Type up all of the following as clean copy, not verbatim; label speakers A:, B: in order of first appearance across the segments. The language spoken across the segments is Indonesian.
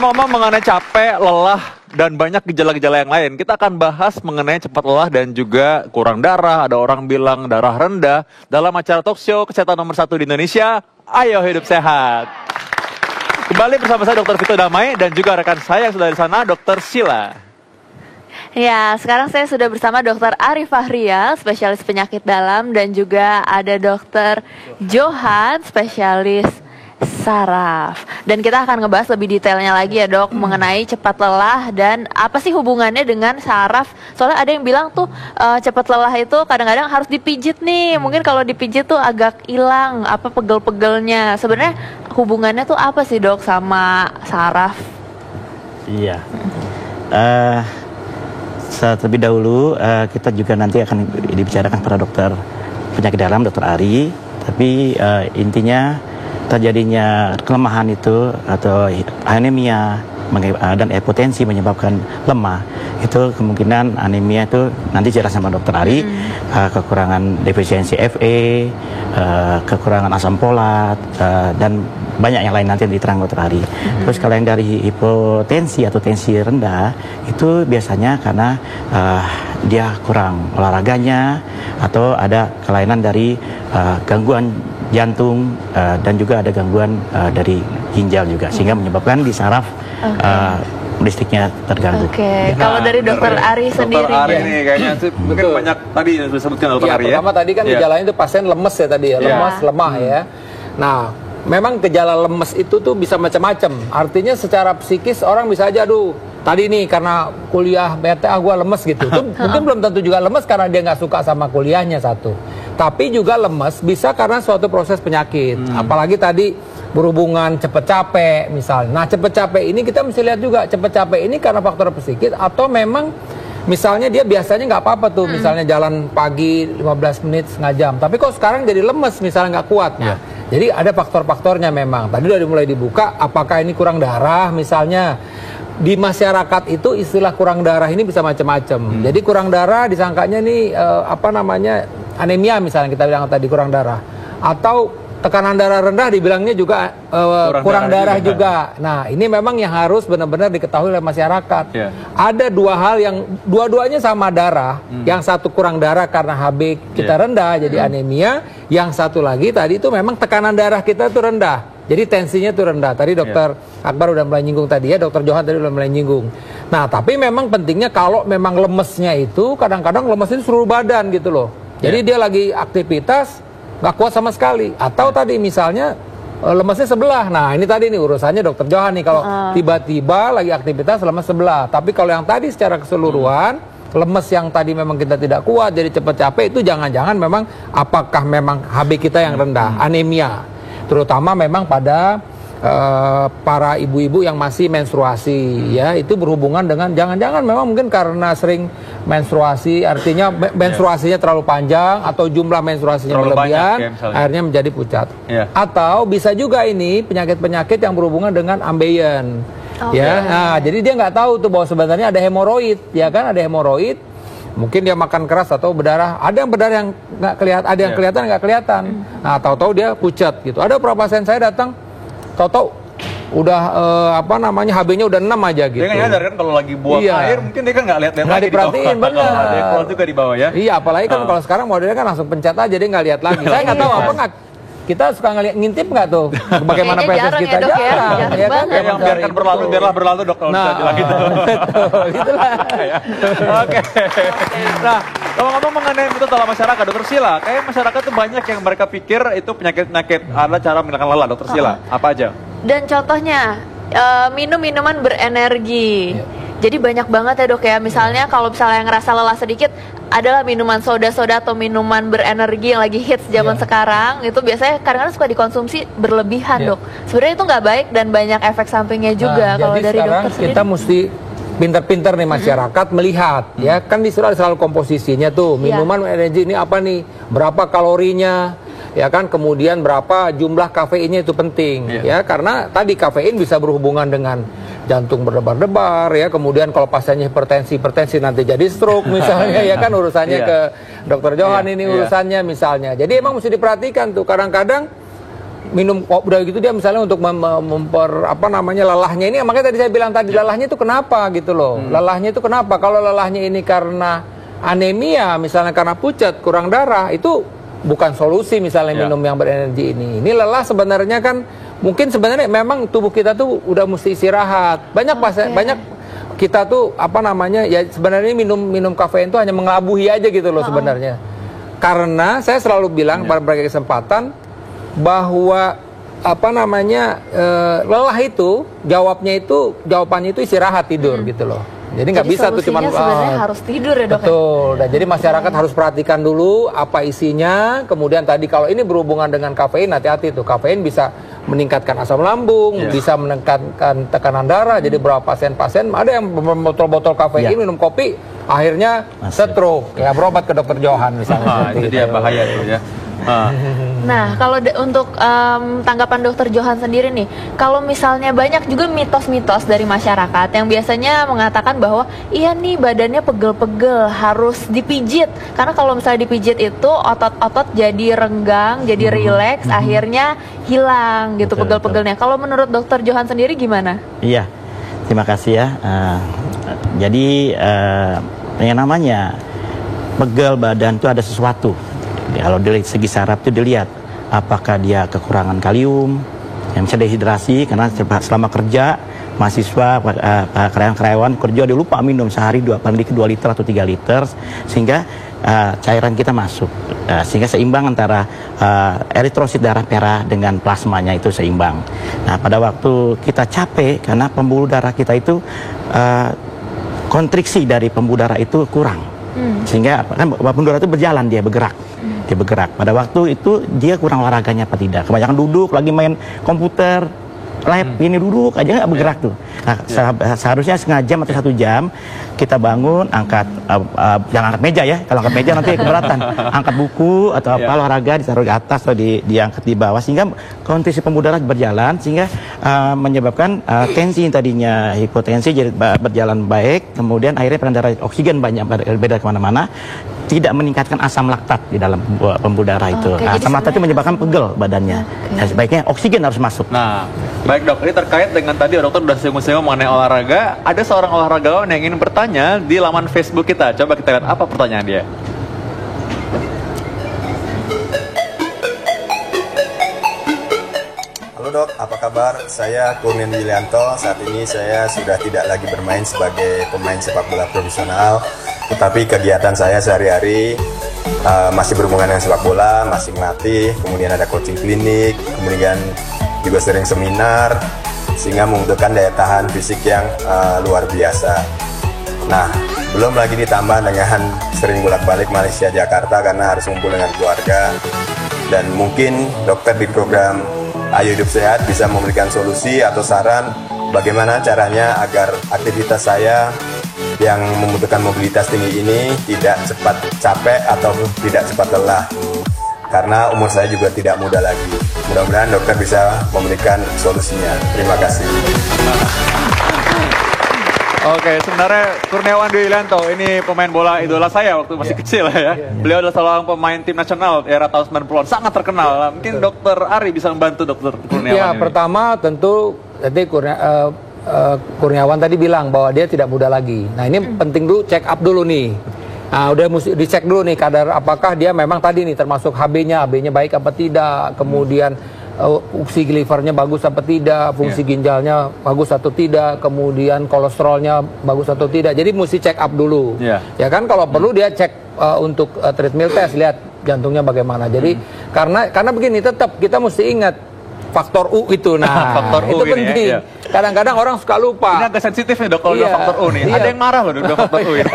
A: Ngomong-ngomong mengenai capek, lelah, dan banyak gejala-gejala yang lain, kita akan bahas mengenai cepat lelah dan juga kurang darah. Ada orang bilang darah rendah dalam acara talk show kesehatan nomor 1 di Indonesia, Ayo Hidup Sehat. Kembali bersama saya Dr. Vito Damai dan juga rekan saya yang sudah di sana, Dr. Sheila.
B: Ya, sekarang saya sudah bersama Dr. Ari Fahria, spesialis penyakit dalam, dan juga ada Dr. Johan, spesialis saraf. Dan kita akan ngebahas lebih detailnya lagi ya dok, mengenai cepat lelah dan apa sih hubungannya dengan saraf. Soalnya ada yang bilang tuh cepat lelah itu kadang-kadang harus dipijit nih. Mungkin kalau dipijit tuh agak hilang apa pegel-pegelnya. Sebenarnya hubungannya tuh apa sih dok sama saraf?
C: Iya. Terlebih dahulu kita juga nanti akan dibicarakan pada dokter penyakit dalam, Dr. Ari. Tapi intinya terjadinya kelemahan itu atau anemia dan hipotensi menyebabkan lemah, itu kemungkinan anemia itu nanti jelas sama Dr. Ari, kekurangan defisiensi Fe, kekurangan asam folat, dan banyak yang lain nanti diterang Dr. Ari. Terus kalau yang dari hipotensi atau tensi rendah itu biasanya karena dia kurang olahraganya atau ada kelainan dari gangguan jantung dan juga ada gangguan dari ginjal juga sehingga menyebabkan di saraf listriknya terganggu.
B: Oke. Kalau dari Dokter Ari sendiri,
A: Dokter Ari nih kayaknya mungkin banyak tadi yang disebutkan Dokter Ari ya.
D: Pertama tadi kan gejalanya itu pasien lemes ya tadi ya, lemes, lemah ya. Nah, memang gejala lemes itu tuh bisa macam-macam. Artinya secara psikis orang bisa aja, aduh tadi nih karena kuliah bete gue lemes gitu. Itu mungkin belum tentu juga lemes karena dia nggak suka sama kuliahnya satu. Tapi juga lemes bisa karena suatu proses penyakit. Apalagi tadi berhubungan cepet capek misalnya. Nah cepet capek ini kita mesti lihat juga cepet capek ini karena faktor psikis atau memang misalnya dia biasanya nggak apa-apa tuh, misalnya jalan pagi 15 menit setengah jam. Tapi kok sekarang jadi lemes misalnya nggak kuat. Nah, jadi ada faktor-faktornya memang. Tadi udah mulai dibuka, apakah ini kurang darah misalnya. Di masyarakat itu istilah kurang darah ini bisa macam-macam. Jadi kurang darah disangkanya nih anemia misalnya kita bilang tadi kurang darah. Atau tekanan darah rendah dibilangnya juga kurang darah juga. Nah ini memang yang harus benar-benar diketahui oleh masyarakat. Ada dua hal yang dua-duanya sama darah. Yang satu kurang darah karena HB kita rendah jadi anemia. Yang satu lagi tadi itu memang tekanan darah kita itu rendah. Jadi tensinya itu rendah. Tadi dokter Akbar udah mulai nyinggung tadi ya, dokter Johan tadi udah mulai nyinggung. Nah tapi memang pentingnya kalau memang lemesnya itu kadang-kadang lemes itu seluruh badan gitu loh. Jadi dia lagi aktivitas nggak kuat sama sekali. Atau tadi misalnya lemesnya sebelah. Nah ini tadi nih urusannya dokter Johan nih. Kalau tiba-tiba lagi aktivitas lemes sebelah. Tapi kalau yang tadi secara keseluruhan lemes yang tadi memang kita tidak kuat jadi cepat capek itu jangan-jangan memang apakah memang HB kita yang rendah, anemia. Terutama memang pada para ibu-ibu yang masih menstruasi ya, itu berhubungan dengan jangan-jangan memang mungkin karena sering menstruasi, artinya menstruasinya terlalu panjang atau jumlah menstruasinya berlebihan akhirnya menjadi pucat. Atau bisa juga ini penyakit-penyakit yang berhubungan dengan ambeien. Nah, jadi dia nggak tahu tuh bahwa sebenarnya ada hemoroid, ya kan, ada hemoroid. Mungkin dia makan keras atau berdarah. Ada yang berdarah yang nggak kelihatan, ada yang kelihatan nggak kelihatan. Nah, tahu-tahu dia pucat gitu. Ada beberapa pasien saya datang, tahu-tahu udah HB-nya udah 6 aja gitu.
A: Dia nggak nyadar kan kalau lagi buang air, mungkin dia kan nggak lihat
D: nggak diperhatiin, benar.
A: Ada yang keluar juga di bawah ya.
D: Iya, apalagi kan kalau sekarang modelnya kan langsung pencet aja, dia nggak lihat lagi. Saya nggak tahu apa nggak. Kita suka ngintip nggak tuh bagaimana proses kita
B: ya,
D: jarang, ya kan?
A: Yang biarkan berlalu, biarlah berlalu dok kalau bisa bilang gitu.
D: Itulah.
A: Oke. Nah, ngomong-ngomong mengenai itu dalam masyarakat, Dokter Sheila, kayak masyarakat tuh banyak yang mereka pikir itu penyakit-penyakit adalah cara menghilangkan lelah, Dokter Sheila. Apa aja?
B: Dan contohnya minum minuman berenergi. Jadi banyak banget ya dok ya, misalnya kalau misalnya ngerasa lelah sedikit, adalah minuman soda-soda atau minuman berenergi yang lagi hits zaman sekarang. Itu biasanya kadang-kadang suka dikonsumsi berlebihan dok. Sebenarnya itu nggak baik dan banyak efek sampingnya juga. Kalau dari dokter sendiri.
D: Kita mesti pinter-pinter nih masyarakat melihat ya, kan di selalu komposisinya tuh minuman energi ini apa nih, berapa kalorinya, ya kan, kemudian berapa jumlah kafeinnya itu penting ya, karena tadi kafein bisa berhubungan dengan jantung berdebar-debar ya, kemudian kalau pasiennya hipertensi nanti jadi stroke misalnya ya kan, urusannya ke dokter Johan ini urusannya misalnya. Jadi emang mesti diperhatikan tuh, kadang-kadang minum udah gitu dia misalnya untuk lelahnya ini, makanya tadi saya bilang tadi lelahnya itu kenapa gitu loh. Lelahnya itu kenapa? Kalau lelahnya ini karena anemia, misalnya karena pucat, kurang darah, itu bukan solusi misalnya minum yang berenergi ini. Ini lelah sebenarnya kan mungkin sebenarnya memang tubuh kita tuh udah mesti istirahat. Banyak banyak kita tuh ya sebenarnya minum kafein itu hanya mengelabuhi aja gitu loh sebenarnya. Karena saya selalu bilang pada berbagai kesempatan bahwa lelah itu jawabannya itu istirahat, tidur gitu loh. Jadi nggak bisa tuh cuma
B: sebenarnya harus tidur ya, Dok.
D: Betul. Dan jadi masyarakat harus perhatikan dulu apa isinya. Kemudian tadi kalau ini berhubungan dengan kafein, hati-hati tuh. Kafein bisa meningkatkan asam lambung, bisa meningkatkan tekanan darah. Jadi berapa pasien-pasien ada yang botol-botol kafein minum kopi, akhirnya stroke. Ya berobat ke dokter Johan misalnya.
A: Itu dia bahaya tuh ya.
B: Nah, kalau untuk tanggapan dokter Johan sendiri nih, kalau misalnya banyak juga mitos-mitos dari masyarakat yang biasanya mengatakan bahwa iya nih badannya pegel-pegel harus dipijit, karena kalau misalnya dipijit itu otot-otot jadi renggang, jadi rileks, akhirnya hilang gitu pegel-pegelnya. Kalau menurut dokter Johan sendiri gimana?
C: Iya, terima kasih ya. Jadi yang namanya pegel badan itu ada sesuatu. Kalau dari segi saraf itu dilihat apakah dia kekurangan kalium, yang bisa dehidrasi karena selama kerja mahasiswa karyawan kerja dia lupa minum sehari 2 liter atau 3 liter sehingga cairan kita masuk sehingga seimbang antara eritrosit darah merah dengan plasmanya itu seimbang. Nah pada waktu kita capek karena pembuluh darah kita itu kontriksi dari pembuluh darah itu kurang sehingga kan pembuluh darah itu berjalan, dia bergerak. Pada waktu itu dia kurang olahraganya apa tidak, kebanyakan duduk lagi main komputer lab ini duduk aja nggak bergerak tuh. Nah, seharusnya setengah jam atau 1 jam kita bangun, angkat jangan angkat meja ya, kalau angkat meja nanti keberatan, angkat buku atau apa olahraga ditaruh di atas atau diangkat di bawah sehingga kontriksi pembuluh darah berjalan sehingga menyebabkan tensi yang tadinya hipotensi jadi berjalan baik, kemudian akhirnya peredaran darah oksigen banyak beredar kemana-mana, tidak meningkatkan asam laktat di dalam pembuluh darah itu. Asam laktat itu menyebabkan pegel badannya. Nah, sebaiknya oksigen harus masuk.
A: Nah, baik dok, ini terkait dengan tadi dokter sudah singgung-singgung mengenai olahraga. Ada seorang olahragawan yang ingin bertanya di laman Facebook kita. Coba kita lihat apa pertanyaan dia.
E: Halo dok, apa kabar? Saya Kurnian Willianto. Saat ini saya sudah tidak lagi bermain sebagai pemain sepak bola profesional, tetapi kegiatan saya sehari-hari masih berhubungan dengan sepak bola, masih melatih, kemudian ada coaching klinik, kemudian juga sering seminar, sehingga membutuhkan daya tahan fisik yang luar biasa. Nah, belum lagi ditambah dengan sering bolak-balik Malaysia Jakarta karena harus ngumpul dengan keluarga. Dan mungkin dokter di program Ayo Hidup Sehat bisa memberikan solusi atau saran bagaimana caranya agar aktivitas saya yang membutuhkan mobilitas tinggi ini tidak cepat capek atau tidak cepat lelah. Karena umur saya juga tidak muda lagi. Mudah-mudahan dokter bisa memberikan solusinya. Terima kasih.
A: Oke, sebenarnya Kurniawan Dwi Yulianto ini pemain bola idola saya waktu masih kecil ya. Beliau adalah seorang pemain tim nasional era tahun 90-an, sangat terkenal. Mungkin dokter Ari bisa membantu dokter Kurniawan.
D: Ya, pertama tentu tadi Kurniawan tadi bilang bahwa dia tidak muda lagi. Nah, ini penting dulu check up dulu nih. Nah, udah mesti dicek dulu nih kadar apakah dia memang tadi nih termasuk HB-nya baik apa tidak, kemudian fungsi livernya bagus apa tidak, fungsi ginjalnya bagus atau tidak, kemudian kolesterolnya bagus atau tidak. Jadi mesti check up dulu. Ya kan, kalau perlu dia cek untuk treadmill test, lihat jantungnya bagaimana. Jadi karena begini, tetap kita mesti ingat faktor U itu. Nah,
A: faktor U
D: itu penting. Kadang-kadang orang suka lupa.
A: Ini agak sensitif nih dok kalau udah faktor U nih. Ada yang marah loh udah faktor U ini.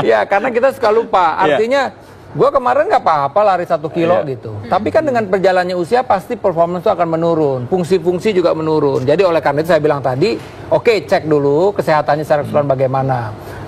D: Iya, karena kita suka lupa. Artinya gue kemarin nggak apa-apa lari 1 kilo gitu. Tapi kan dengan berjalannya usia pasti performance itu akan menurun. Fungsi-fungsi juga menurun. Jadi oleh karena itu saya bilang tadi, oke, cek dulu kesehatannya secara keseluruhan bagaimana.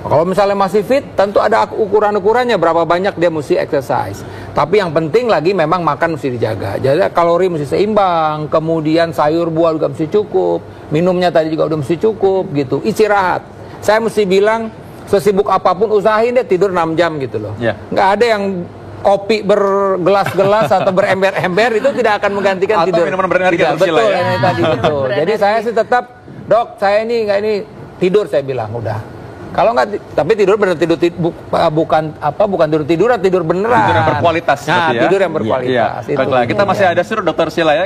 D: Kalau misalnya masih fit, tentu ada ukuran-ukurannya berapa banyak dia mesti exercise. Tapi yang penting lagi memang makan mesti dijaga. Jadi kalori mesti seimbang, kemudian sayur buah juga mesti cukup, minumnya tadi juga udah mesti cukup gitu. Istirahat. Saya mesti bilang sesibuk apapun usahain deh tidur 6 jam gitu loh. Nggak ada yang kopi bergelas-gelas atau berember-ember itu tidak akan menggantikan
A: Atau
D: tidur.
A: minuman berenergi,
D: Tidak,
A: Dok Sheila,
D: betul
A: ya.
D: ini tadi betul. Jadi saya sih tetap, dok saya ini nggak ini tidur, saya bilang udah. Kalau nggak, tapi tidur bener bukan tidur tidur beneran.
A: Tidur yang berkualitas
D: Nah,
A: berarti ya.
D: tidur yang berkualitas.
A: Iya.
D: Itu
A: Baiklah, kita masih
D: intinya.
A: ada suruh Dokter Sheila ya.